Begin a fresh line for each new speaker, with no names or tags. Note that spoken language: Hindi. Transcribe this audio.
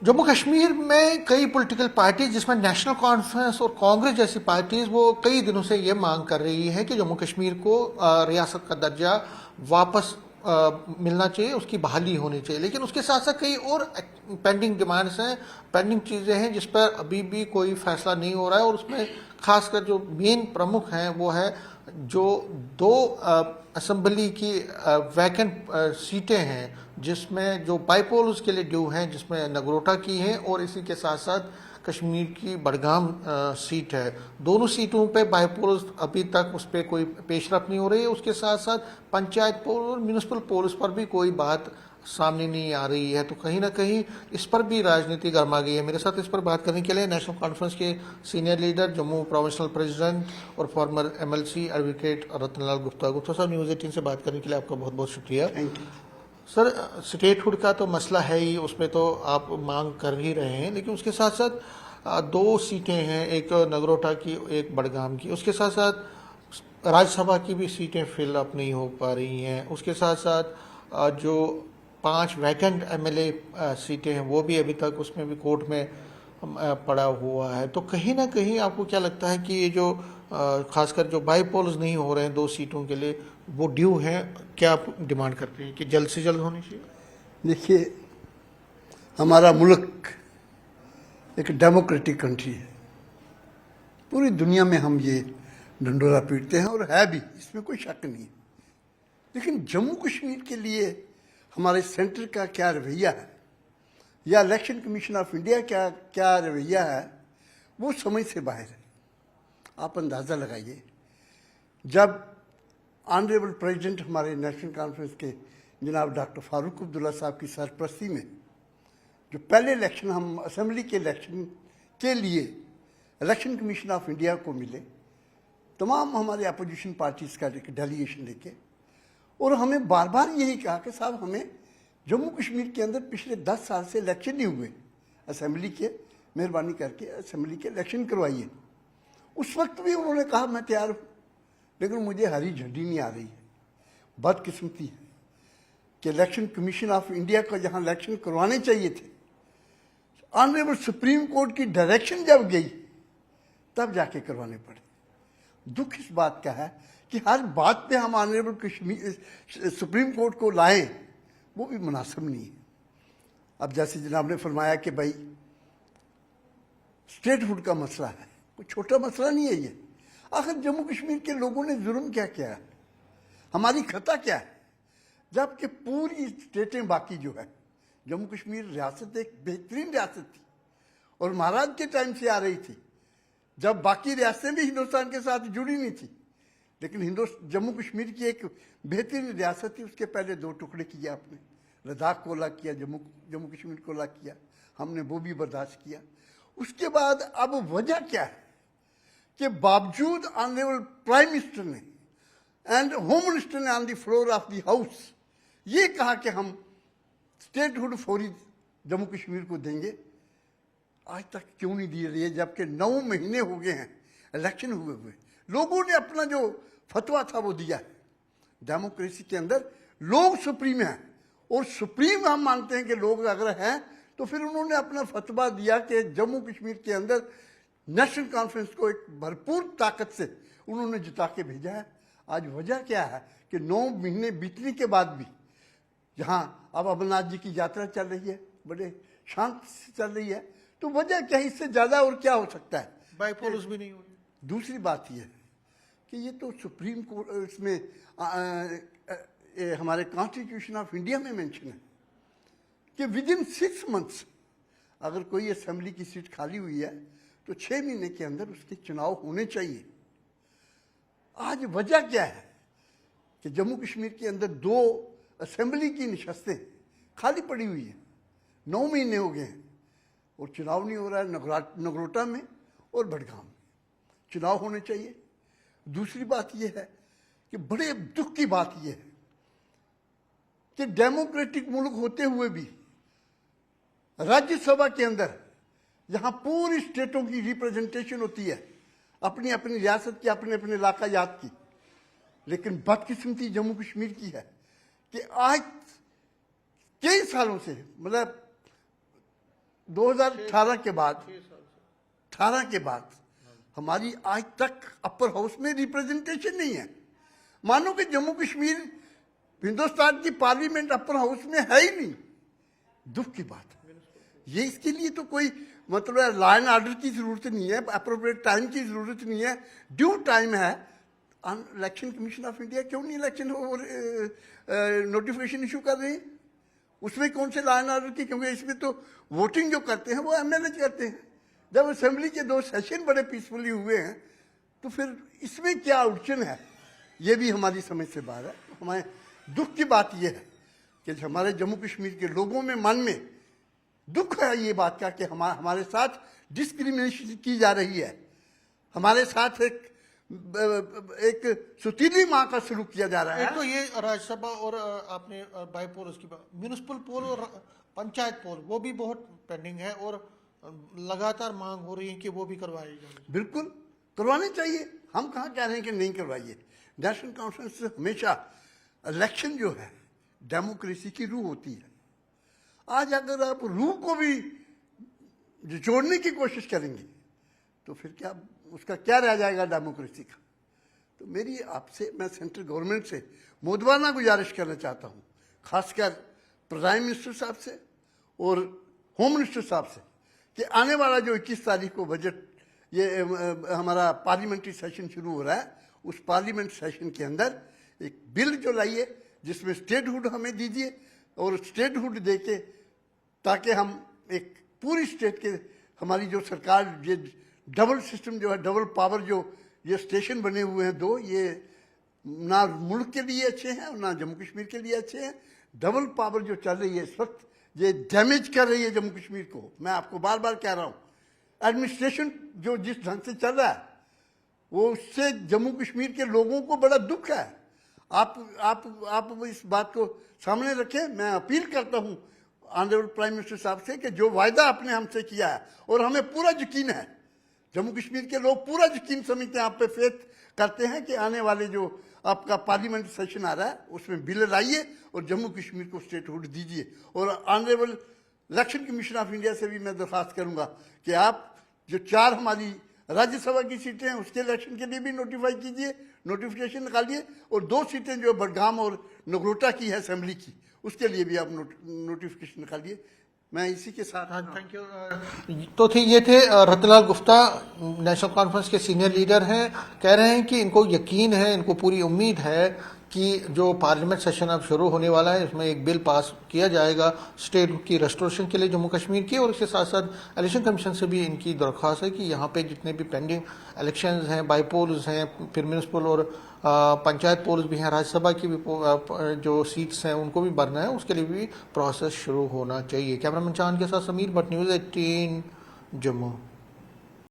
जम्मू कश्मीर में कई पॉलिटिकल पार्टीज जिसमें नेशनल कॉन्फ्रेंस और कांग्रेस जैसी पार्टीज वो कई दिनों से ये मांग कर रही है कि जम्मू कश्मीर को रियासत का दर्जा वापस मिलना चाहिए, उसकी बहाली होनी चाहिए। लेकिन उसके साथ साथ कई और पेंडिंग डिमांड्स हैं, पेंडिंग चीज़ें हैं जिस पर अभी भी कोई फैसला नहीं हो रहा है। और उसमें खासकर जो मेन प्रमुख हैं वो है जो दो असम्बली की वैकेंट सीटें हैं जिसमें जो बाईपोल्स के लिए ड्यू हैं, जिसमें नगरोटा की है और इसी के साथ साथ कश्मीर की बडगाम सीट है। दोनों सीटों पे बाईपोल्स अभी तक उस पर कोई पेशरफ नहीं हो रही है। उसके साथ साथ पंचायत पोल और म्यूनिसिपल पोल्स पर भी कोई बात सामने नहीं आ रही है। तो कहीं ना कहीं इस पर भी राजनीति गर्मा गई है। मेरे साथ इस पर बात करने के लिए नेशनल कॉन्फ्रेंस के senior leader, Jammu provincial president और former MLC advocate Ratanlal Gupta. Gupta sahab, News 18 से बात करने के लिए आपका बहुत बहुत शुक्रिया।
Thank you.
सर, स्टेटहुड का तो मसला है ही, उसमें तो आप मांग कर ही रहे हैं, लेकिन उसके साथ साथ दो सीटें हैं, एक नगरोटा की एक बडगाम की। उसके साथ साथ राज्यसभा की भी सीटें फिल अप नहीं हो पा रही हैं। उसके साथ साथ जो 5 वैकेंट एमएलए सीटें हैं वो भी अभी तक उसमें भी कोर्ट में पड़ा हुआ है। तो कहीं ना कहीं आपको क्या लगता है कि ये जो खासकर जो बाईपोल्स नहीं हो रहे हैं 2 सीटों के लिए, वो ड्यू हैं? क्या आप डिमांड करते हैं कि जल्द से जल्द होनी चाहिए?
देखिए, हमारा मुल्क एक डेमोक्रेटिक कंट्री है। पूरी दुनिया में हम ये ढंढोरा पीटते हैं और है भी, इसमें कोई शक नहीं है। लेकिन जम्मू कश्मीर के लिए हमारे सेंटर का क्या रवैया है या इलेक्शन कमीशन ऑफ इंडिया क्या क्या रवैया है, वो समझ से बाहर है। आप अंदाज़ा लगाइए, जब ऑनरेबल प्रेसिडेंट हमारे नेशनल कॉन्फ्रेंस के जनाब डॉक्टर फारूक अब्दुल्ला साहब की सरपरस्ती में जो पहले इलेक्शन हम असेंबली के इलेक्शन के लिए इलेक्शन कमीशन ऑफ इंडिया को मिले, तमाम हमारे अपोजिशन पार्टीज़ का एक डेलीगेशन लेके, और हमें बार बार यही कहा कि साहब हमें जम्मू कश्मीर के अंदर पिछले 10 साल से इलेक्शन नहीं हुए असेंबली के, मेहरबानी करके असेंबली के इलेक्शन करवाइए। उस वक्त भी उन्होंने कहा मैं तैयार हूँ, लेकिन मुझे हरी झंडी नहीं आ रही है। बदकिस्मती है कि इलेक्शन कमीशन ऑफ इंडिया को जहाँ इलेक्शन करवाने चाहिए थे, ऑनरेबल सुप्रीम कोर्ट की डायरेक्शन जब गई तब जाके करवाने पड़े। दुख इस बात का है कि हर बात पे हम ऑनरेबल कश्मीर सुप्रीम कोर्ट को लाएं, वो भी मुनासिब नहीं है। अब जैसे जनाब ने फरमाया कि भाई स्टेटहुड का मसला है, कोई छोटा मसला नहीं है ये। आखिर जम्मू कश्मीर के लोगों ने जुर्म क्या किया है, हमारी खता क्या है? जबकि पूरी स्टेटें बाकी जो है, जम्मू कश्मीर रियासत एक बेहतरीन रियासत थी और महाराज के टाइम से आ रही थी, जब बाकी रियासतें भी हिंदुस्तान के साथ जुड़ी नहीं थी। लेकिन जम्मू कश्मीर की एक बेहतरीन रियासत थी। उसके पहले 2 टुकड़े किया आपने, लद्दाख को अलग किया, जम्मू कश्मीर को अलग किया, हमने वो भी बर्दाश्त किया। उसके बाद अब वजह क्या है कि बावजूद ऑनरेबल प्राइम मिनिस्टर ने एंड होम मिनिस्टर ने on the floor of the house ये कहा कि हम स्टेटहुड फौरी जम्मू कश्मीर को देंगे, आज तक क्यों नहीं दिए रही है? जबकि 9 महीने हो गए हैं इलेक्शन हुए। लोगों ने अपना जो फतवा था वो दिया है। डेमोक्रेसी के अंदर लोग सुप्रीम हैं, और सुप्रीम हम मानते हैं कि लोग अगर हैं तो फिर उन्होंने अपना फतवा दिया कि जम्मू कश्मीर के अंदर नेशनल कॉन्फ्रेंस को एक भरपूर ताकत से उन्होंने जिता के भेजा है। आज वजह क्या है कि 9 महीने बीतने के बाद भी जहाँ अब अमरनाथ जी की यात्रा चल रही है, बड़े शांत से चल रही है, तो वजह क्या है? इससे ज़्यादा और क्या हो सकता है?
बाईपोल्स भी नहीं हो रही।
दूसरी बात यह है कि ये तो सुप्रीम कोर्ट इसमें हमारे कॉन्स्टिट्यूशन ऑफ इंडिया में मेंशन है कि विद इन 6 मंथ्स अगर कोई असेंबली की सीट खाली हुई है तो 6 महीने के अंदर उसके चुनाव होने चाहिए। आज वजह क्या है कि जम्मू कश्मीर के अंदर 2 असेंबली की नशस्तें खाली पड़ी हुई हैं, 9 महीने हो गए हैं और चुनाव नहीं हो रहा है। नगरोटा में और बडगाम में चुनाव होने चाहिए। दूसरी बात यह है कि बड़े दुख की बात यह है कि डेमोक्रेटिक मुल्क होते हुए भी राज्यसभा के अंदर जहां पूरी स्टेटों की रिप्रेजेंटेशन होती है, अपनी अपनी रियासत की, अपने अपने इलाका याद की, लेकिन बदकिस्मती जम्मू कश्मीर की है कि आज कई सालों से, मतलब 2018 के बाद 18 के बाद हमारी आज तक अपर हाउस में रिप्रेजेंटेशन नहीं है। मानो कि जम्मू कश्मीर हिंदुस्तान की पार्लियामेंट अपर हाउस में है ही नहीं। दुख की बात है ये। इसके लिए तो कोई मतलब लॉ एंड ऑर्डर की जरूरत नहीं है, अप्रोप्रिएट टाइम की जरूरत नहीं है, ड्यू टाइम है। इलेक्शन कमीशन ऑफ इंडिया क्यों नहीं इलेक्शन नोटिफिकेशन इशू कर रहे हैं? उसमें कौन से लॉ एंड ऑर्डर की? क्योंकि इसमें तो वोटिंग जो करते हैं वो एमएलए करते हैं। जब असेंबली के 2 सेशन बड़े पीसफुली हुए हैं तो फिर इसमें क्या उलझन है? ये भी हमारी समझ से बाहर है। हमारे दुख की बात यह है कि हमारे जम्मू कश्मीर के लोगों में मन में दुख है ये बात का कि हमारे साथ डिस्क्रिमिनेशन की जा रही है। हमारे साथ एक सुतीली माँ का सलूक किया जा रहा है।
एक तो ये राज्यसभा और आपने बाईपोल उसकी बात, म्यूनिसिपल पोल और पंचायत पोल वो भी बहुत पेंडिंग है और लगातार मांग हो रही है कि वो भी करवाई जाए।
बिल्कुल करवाने चाहिए। हम कहाँ कह रहे हैं कि नहीं करवाइए। नेशनल कॉन्फ्रेंस हमेशा इलेक्शन जो है डेमोक्रेसी की रूह होती है। आज अगर आप रूह को भी जोड़ने की कोशिश करेंगे तो फिर क्या उसका क्या रह जाएगा डेमोक्रेसी का? तो मेरी आपसे, मैं सेंट्रल गवर्नमेंट से मुद्दाना गुजारिश करना चाहता हूँ, खासकर प्राइम मिनिस्टर साहब से और होम मिनिस्टर साहब से, कि आने वाला जो 21 तारीख को बजट ये हमारा पार्लियामेंट्री सेशन शुरू हो रहा है, उस पार्लियामेंट सेशन के अंदर एक बिल जो लाइए जिसमें स्टेटहुड हमें दीजिए और स्टेटहुड देके ताकि हम एक पूरी स्टेट के, हमारी जो सरकार ये डबल सिस्टम जो है, डबल पावर जो ये स्टेशन बने हुए हैं 2, ये ना मुल्क के लिए अच्छे हैं और ना जम्मू कश्मीर के लिए अच्छे हैं। डबल पावर जो चल रही है इस वक्त ये डैमेज कर रही है जम्मू कश्मीर को। मैं आपको बार बार कह रहा हूँ, एडमिनिस्ट्रेशन जो जिस ढंग से चल रहा है वो उससे जम्मू कश्मीर के लोगों को बड़ा दुख है। आप इस बात को सामने रखें। मैं अपील करता हूँ ऑनरेबल प्राइम मिनिस्टर साहब से कि जो वायदा आपने हमसे किया है, और हमें पूरा यकीन है, जम्मू कश्मीर के लोग पूरा यकीन समझते हैं, आप पे फेथ करते हैं कि आने वाले जो आपका पार्लियामेंट सेशन आ रहा है उसमें बिल लाइए और जम्मू कश्मीर को स्टेटहुड दीजिए। और honourable election commission of India से भी मैं दरख्वास्त करूंगा कि आप जो 4 हमारी राज्यसभा की सीटें हैं उसके इलेक्शन के लिए भी नोटिफाई कीजिए, नोटिफिकेशन निकालिए, और 2 सीटें जो बडगाम और नगरोटा की है असेंबली की, उसके लिए भी आप नोटिफिकेशन निकालिए। मैं इसी के साथ
थैंक यू। तो ये थे रतनलाल गुप्ता, नेशनल कॉन्फ्रेंस के सीनियर लीडर हैं। कह रहे हैं कि इनको यकीन है, इनको पूरी उम्मीद है कि जो पार्लियामेंट सेशन अब शुरू होने वाला है उसमें एक बिल पास किया जाएगा स्टेट की रेस्टोरेशन के लिए जम्मू कश्मीर की। और इसके साथ साथ इलेक्शन कमीशन से भी इनकी दरख्वास्त है कि यहाँ पे जितने भी पेंडिंग इलेक्शंस हैं, बाईपोल्स हैं, फिर म्यूनिसिपल और पंचायत पोल्स भी हैं, राज्यसभा की भी जो सीट्स हैं उनको भी भरना है, उसके लिए भी प्रोसेस शुरू होना चाहिए। कैमरामैन चांद के साथ समीर भट्ट, न्यूज़ 18 जम्मू।